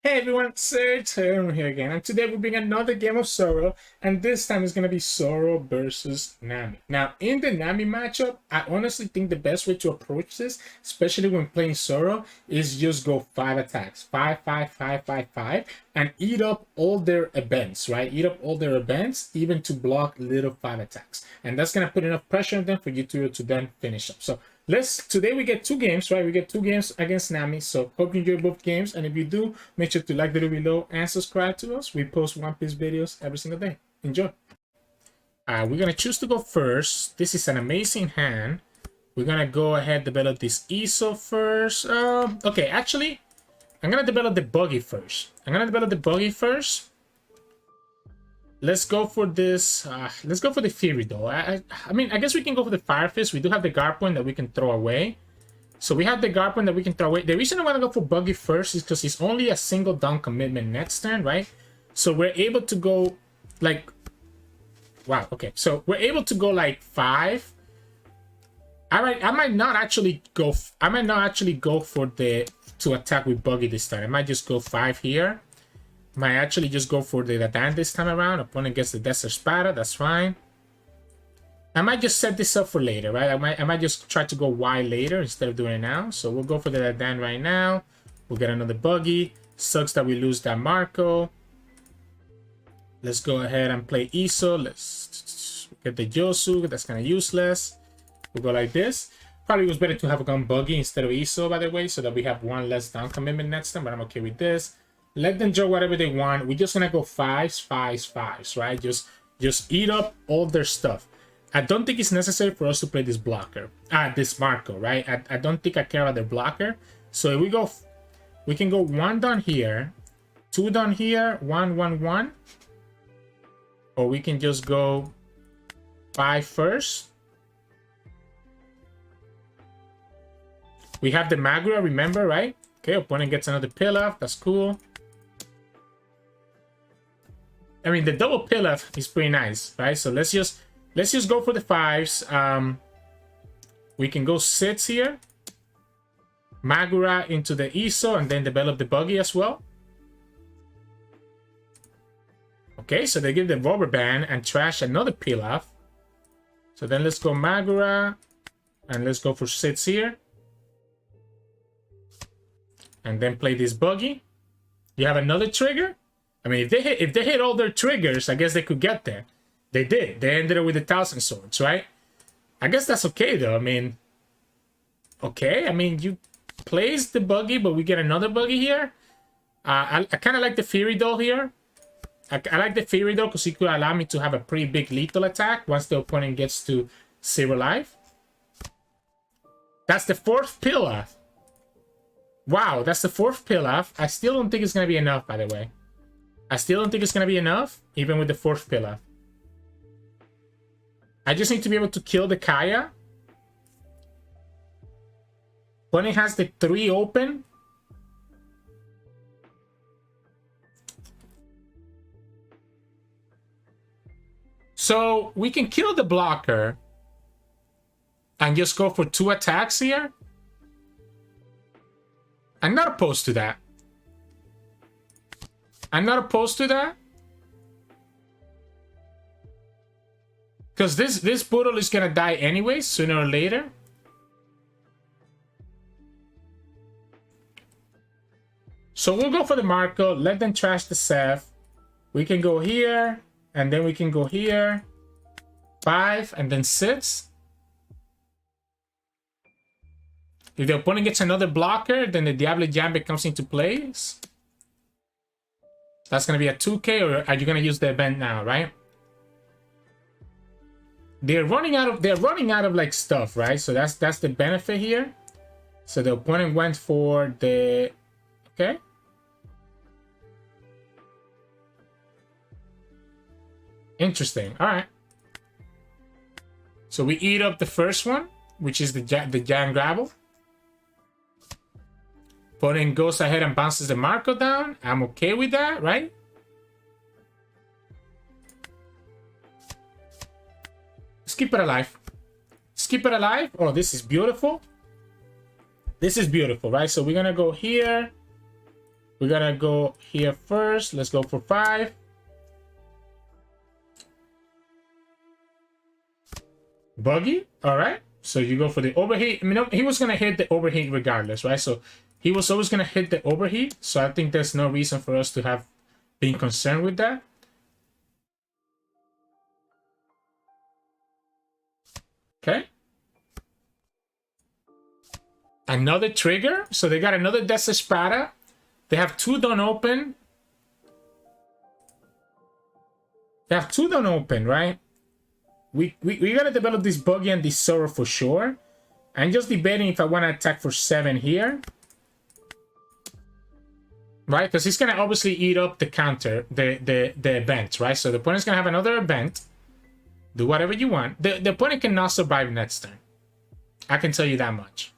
Hey everyone, Sirturmund here again, and today we're bring another game of Zoro, and this time it's gonna be Zoro versus Nami. Now, in the Nami matchup, I honestly think the best way to approach this, especially when playing Zoro, is just go 5 attacks, 5, 5, 5, 5, 5, and eat up all their events, right? Eat up all their events, even to block little 5 attacks, and that's gonna put enough pressure on them for you to then finish up. So today we get 2 games, right? We get 2 games against Nami. So hope you enjoy both games. And if you do, make sure to like the video below and subscribe to us. We post One Piece videos every single day. Enjoy. We're gonna choose to go first. This is an amazing hand. We're gonna go ahead develop this ISO first. Okay, actually, I'm gonna develop the Buggy first. Let's go for this. Let's go for the Fury though. I mean, I guess we can go for the Fire Fist. We do have the guard point that we can throw away. So we have the guard point that we can throw away. The reason I want to go for Buggy first is because it's only a single down commitment next turn, right? So we're able to go like, wow, okay. So we're able to go like 5. I might not actually go for to attack with Buggy this time. I might just go 5 here. Might actually just go for the Dadan this time around. Opponent gets the Desert Spada, that's fine. I might just set this up for later, right? I might just try to go Y later instead of doing it now. So we'll go for the Dadan right now. We'll get another Buggy. Sucks that we lose that Marco. Let's go ahead and play ISO. Let's get the Jozu. That's kind of useless. We'll go like this. Probably was better to have a gun Buggy instead of ISO, by the way, so that we have 1 less down commitment next time, but I'm okay with this. Let them draw whatever they want. We're just gonna go 5s, 5s, 5s, right? Just eat up all their stuff. I don't think it's necessary for us to play this blocker. This Marco, right? I don't think I care about their blocker. So if we go, we can go 1 down here, 2 down here, 1, 1, 1. Or we can just go 5 first. We have the Magura, remember, right? Okay, opponent gets another Pilaf. That's cool. I mean, the double Pilaf is pretty nice, right? So let's just go for the 5s. We can go 6 here. Magura into the ISO and then develop the Buggy as well. Okay, so they give the rubber band and trash another Pilaf. So then let's go Magura and let's go for 6 here. And then play this Buggy. You have another trigger? I mean, if they hit all their triggers, I guess they could get there. They did. They ended up with 1,000 swords, right? I guess that's okay, though. I mean, okay. I mean, you place the Buggy, but we get another Buggy here. I kind of like the Fury Doll here. I like the Fury Doll because it could allow me to have a pretty big lethal attack once the opponent gets to 0 life. That's the 4th Pilaf. Wow, that's the 4th Pilaf. I still don't think it's going to be enough, by the way. I still don't think it's going to be enough, even with the 4th Pilaf. I just need to be able to kill the Kaya. Opponent has the 3 open. So we can kill the blocker and just go for 2 attacks here. I'm not opposed to that. I'm not opposed to that. Because this Poodle is going to die anyway, sooner or later. So we'll go for the Marco. Let them trash the Seth. We can go here. And then we can go here. 5 and then 6. If the opponent gets another blocker, then the Diable Jambe comes into place. That's going to be a 2k, or are you going to use the event now, right? They're running out of like stuff, right? So that's the benefit here. So the opponent went for the okay. Interesting. All right. So we eat up the first one, which is the Jan Gravel. Opponent goes ahead and bounces the Marco down. I'm okay with that, right? Let's keep it alive. Let's keep it alive. Oh, this is beautiful. This is beautiful, right? So we're gonna go here. We're gonna go here first. Let's go for 5. Buggy, all right. So you go for the overheat. I mean, he was gonna hit the overheat regardless, right? So he was always gonna hit the overheat. So I think there's no reason for us to have been concerned with that. Okay. Another trigger. So they got another Desesperada. They have 2 done open. They have 2 done open, right? We gotta develop this Buggy and this Zoro for sure. I'm just debating if I want to attack for 7 here. Right? Because he's gonna obviously eat up the counter, the event, right? So the opponent's gonna have another event. Do whatever you want. The opponent cannot survive next turn. I can tell you that much.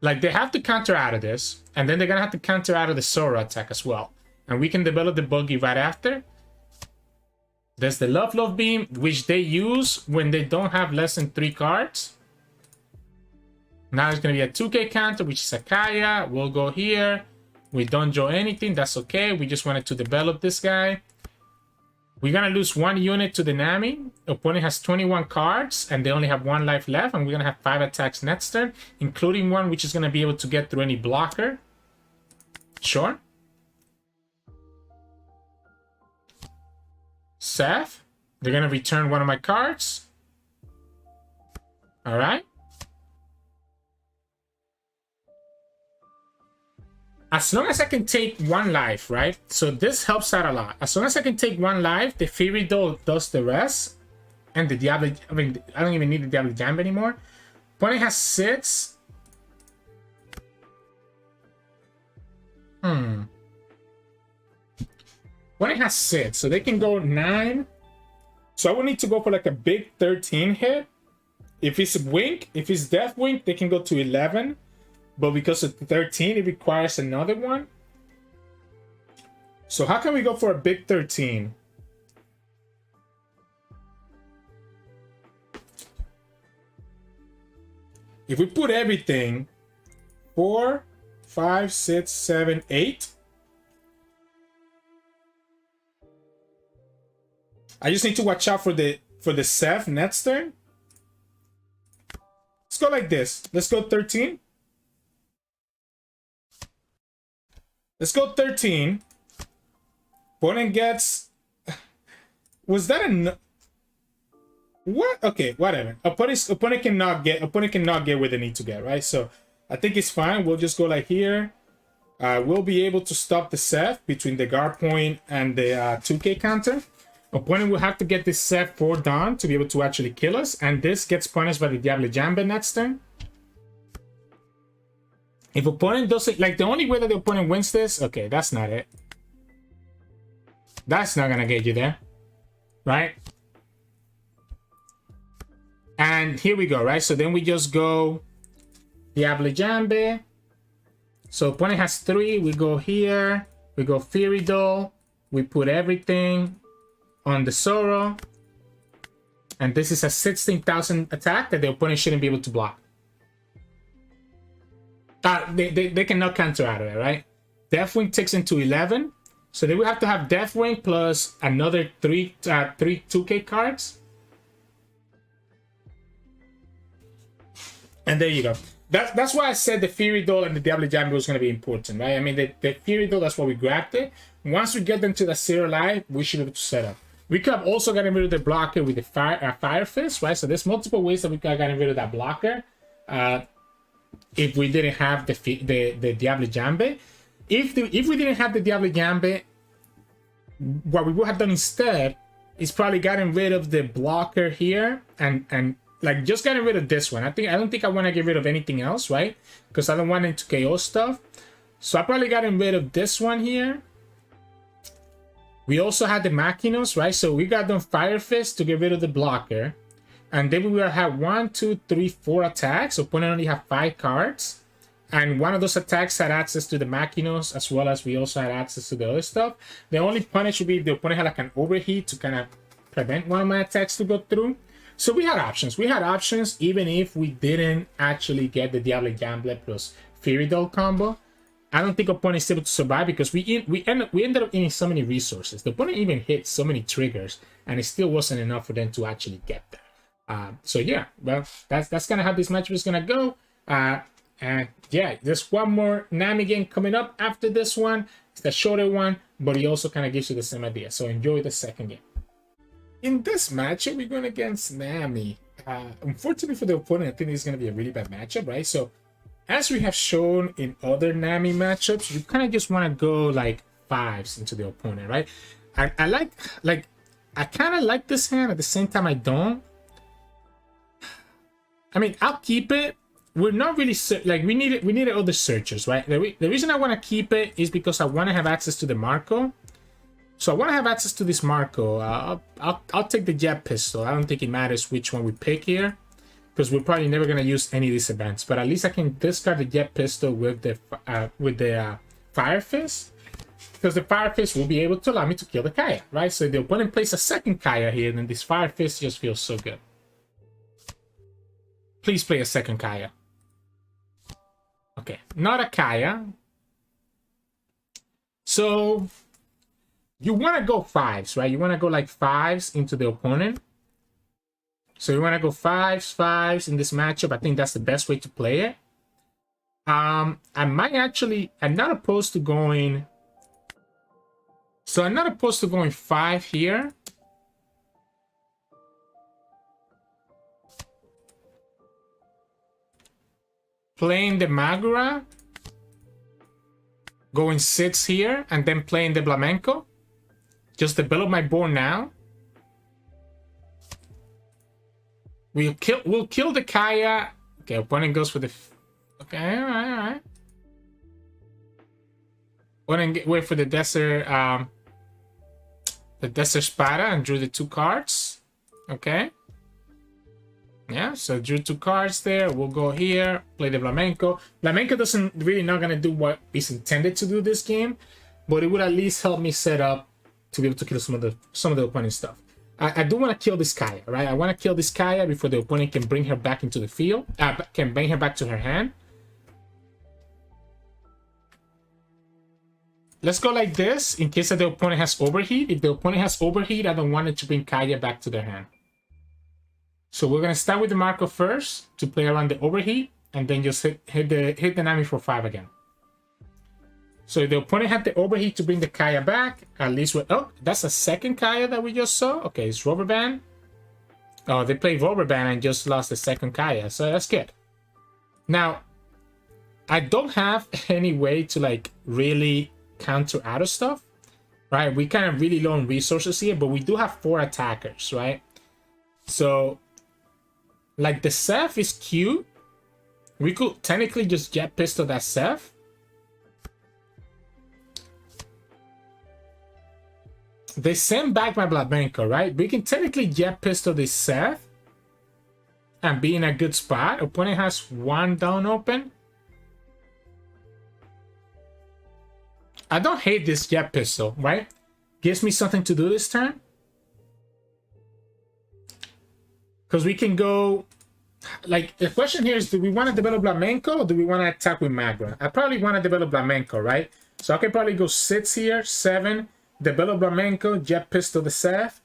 Like, they have to counter out of this, and then they're gonna have to counter out of the Zoro attack as well. And we can develop the Buggy right after. There's the Love Beam, which they use when they don't have less than 3 cards. Now there's gonna be a 2K counter, which is a Kaya. We'll go here. We don't draw anything, that's okay. We just wanted to develop this guy. We're gonna lose 1 unit to the Nami. Opponent has 21 cards, and they only have 1 life left, and we're gonna have 5 attacks next turn, including one which is gonna be able to get through any blocker. Sure. Seth, they're gonna return one of my cards. All right. As long as I can take 1 life, right? So this helps out a lot. As long as I can take 1 life, the Fury Doll does the rest. And the Diable... I mean, I don't even need the Diable Jambe anymore. Opponent has 6. Opponent has 6. So they can go 9. So I would need to go for like a big 13 hit. If it's Wink, if it's Death Wink, they can go to 11. But because of 13, it requires another one. So how can we go for a big 13? If we put everything, 4, 5, 6, 7, 8. I just need to watch out for the Seth next turn. Let's go like this. Let's go 13. Let's go 13. Opponent gets... Was that a... What? Okay, whatever. Opponent cannot get where they need to get, right? So I think it's fine. We'll just go like here. We'll be able to stop the Seth between the guard point and the 2K counter. Opponent will have to get this Seth 4 down to be able to actually kill us. And this gets punished by the Diable Jambe next turn. If opponent doesn't... Like, the only way that the opponent wins this... Okay, that's not it. That's not gonna get you there. Right? And here we go, right? So then we just go... Diable Jambe. So opponent has 3. We go here. We go Fury Doll. We put everything on the Zoro. And this is a 16,000 attack that the opponent shouldn't be able to block. They cannot counter out of it, right? Deathwing ticks into 11. So they will have to have Deathwing plus another 3 2K cards. And there you go. That's why I said the Fury Doll and the Diable Jambe was going to be important, right? I mean, the Fury Doll, that's why we grabbed it. Once we get them to the 0 life, we should be able to set up. We could have also gotten rid of the blocker with the Fire Fist, right? So there's multiple ways that we could have gotten rid of that blocker. If we didn't have the Diable Jambe. If we didn't have the Diable Jambe, what we would have done instead is probably gotten rid of the blocker here and like just getting rid of this one. I don't think I want to get rid of anything else, right? Because I don't want it to KO stuff. So I probably gotten rid of this one here. We also had the Makinos, right? So we got them Fire Fist to get rid of the blocker. And then we will have 1, 2, 3, 4 attacks. So opponent only have 5 cards. And one of those attacks had access to the Makinos, as well as we also had access to the other stuff. The only punish would be if the opponent had like an overheat to kind of prevent one of my attacks to go through. So we had options. We had options even if we didn't actually get the Diable Jambe plus Fairy Doll combo, I don't think opponent is able to survive because we ended up eating so many resources. The opponent even hit so many triggers, and it still wasn't enough for them to actually get there. So yeah, well, that's kind of how this matchup is gonna go. And yeah, there's one more Nami game coming up after this one. It's the shorter one, but it also kind of gives you the same idea. So enjoy the second game. In this matchup, we're going against Nami. Unfortunately for the opponent, I think it's going to be a really bad matchup, right? So as we have shown in other Nami matchups, you kind of just want to go like 5s into the opponent, right? I kind of like this hand. At the same time, I don't. I mean, I'll keep it. We're not really like we needed other searchers, right? The reason I want to keep it is because I want to have access to the Marco. So I want to have access to this Marco. I'll take the jet pistol. I don't think it matters which one we pick here, because we're probably never gonna use any of these events. But at least I can discard the jet pistol with the Fire Fist, because the Fire Fist will be able to allow me to kill the Kaya, right? So if the opponent plays a second Kaya here, then this Fire Fist just feels so good. Please play a second Kaya. Okay, not a Kaya. So you want to go 5s, right? You want to go like 5s into the opponent. So you want to go 5s in this matchup. I think that's the best way to play it. I'm not opposed to going. So I'm not opposed to going 5 here. Playing the Magura, going 6 here, and then playing the Blamenco. Just develop my board now. We'll kill the Kaya. Okay, opponent goes for the. Okay, all right. Opponent wait for the Desert Spada and drew the 2 cards. Okay. Yeah, so drew 2 cards there. We'll go here, play the Blamenco. Blamenco doesn't really not gonna do what is intended to do this game, but it would at least help me set up to be able to kill some of the opponent's stuff. I do want to kill this Kaya, right? I want to kill this Kaya before the opponent can bring her back into the field. Can bring her back to her hand. Let's go like this in case that the opponent has overheat. If the opponent has overheat, I don't want it to bring Kaya back to their hand. So we're gonna start with the Marco first to play around the overheat, and then just hit the Nami for 5 again. So if the opponent had the overheat to bring the Kaya back, at least oh, that's a second Kaya that we just saw. Okay, it's Rubber Band. Oh, they played Rubber Band and just lost the second Kaya, so that's good. Now, I don't have any way to like really counter out of stuff, right? We kind of really low on resources here, but we do have 4 attackers, right? So like the Seth is cute. We could technically just jet pistol that Seth. They send back my Blamenco, right? We can technically jet pistol this Seth and be in a good spot. Opponent has 1 down open. I don't hate this jet pistol, right? Gives me something to do this turn. Because we can go, like, the question here is, do we want to develop Blamenco or do we want to attack with Magura? I probably want to develop Blamenco, right? So I can probably go 6 here, 7, develop Blamenco, jet pistol the Seth,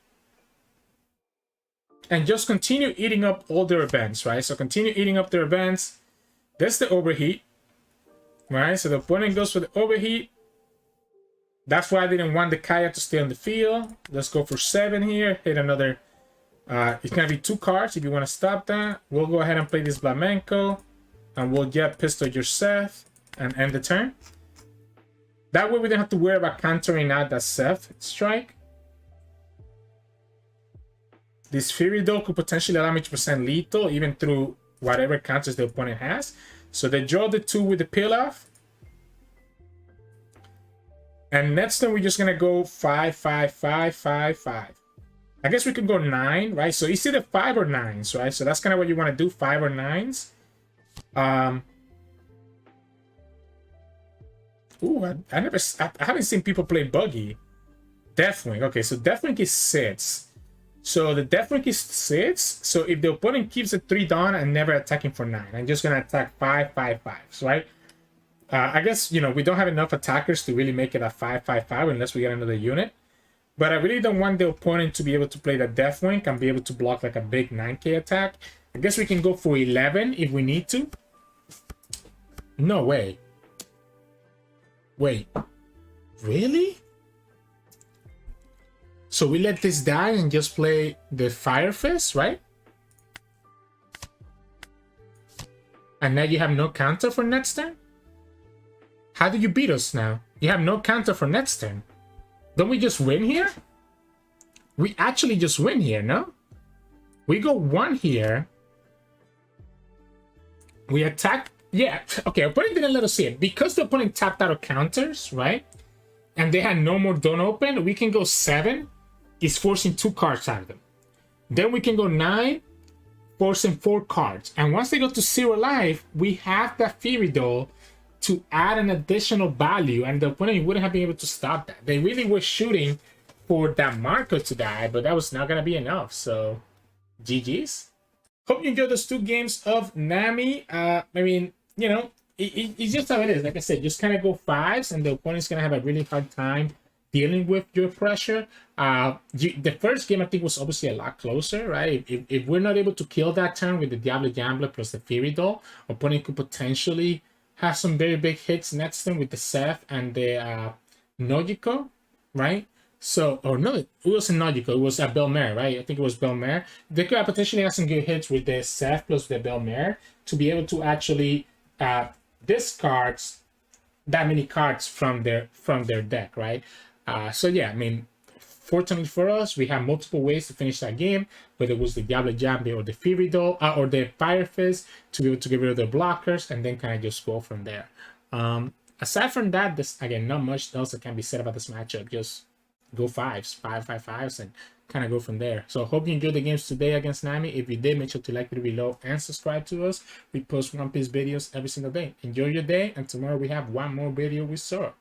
and just continue eating up all their events, right? So continue eating up their events. That's the overheat, right? So the opponent goes for the overheat. That's why I didn't want the Kaya to stay on the field. Let's go for 7 here, hit another. It's gonna be 2 cards if you want to stop that. We'll go ahead and play this Blamenco, and we'll jet pistol your Seth and end the turn. That way we don't have to worry about countering out that Seth strike. This Fury Doll could potentially allow me to present lethal even through whatever counters the opponent has. So they draw the 2 with the peel off. And next turn we're just gonna go 5, 5, 5, 5, 5. I guess we could go 9, right? So it's either 5 or 9s, right? So that's kind of what you want to do, 5 or 9s. Ooh, I haven't seen people play Buggy. Deathwing. Okay, so Deathwing is 6. So the Deathwing is 6. So if the opponent keeps a 3 down, I'm never attacking for 9. I'm just gonna attack 5, 5, 5s, right? I guess, you know, we don't have enough attackers to really make it a 5-5-5 unless we get another unit. But I really don't want the opponent to be able to play the Deathwing and be able to block like a big 9k attack. I guess we can go for 11 if we need to. No way. Wait. Really? So we let this die and just play the Fire Fist, right? And now you have no counter for next turn? How do you beat us now? You have no counter for next turn. Don't we just win here? We actually just win here, no? We go 1 here. We attack. Yeah, okay, opponent didn't let us see it. Because the opponent tapped out of counters, right? And they had no more don't open, we can go 7. It's forcing 2 cards out of them. Then we can go 9, forcing 4 cards. And once they go to 0 life, we have that Fury Doll to add an additional value, and the opponent wouldn't have been able to stop that. They really were shooting for that marker to die, but that was not going to be enough. So, GG's. Hope you enjoyed those 2 games of Nami. I mean, you know, it's just how it is. Like I said, just kind of go 5s, and the opponent's going to have a really hard time dealing with your pressure. The first game, I think, was obviously a lot closer, right? If we're not able to kill that turn with the Diable Jambe plus the Fury Doll, opponent could potentially have some very big hits next turn with the Seth and the Nojiko, right? So, or no, it wasn't Nojiko, it was Belmare, right? I think it was Belmare. They could potentially have some good hits with the Seth plus the Belmare to be able to actually discard that many cards from their deck, right? So yeah, I mean, fortunately for us, we have multiple ways to finish that game, whether it was the Diable Jambe or the Fury Doll or the Fire Fist to be able to get rid of the blockers and then kind of just go from there. Aside from that, this again, not much else that can be said about this matchup. Just go 5s, 5-5-5s, and kind of go from there. So I hope you enjoyed the games today against Nami. If you did, make sure to like it below and subscribe to us. We post One Piece videos every single day. Enjoy your day, and tomorrow we have one more video with Zoro.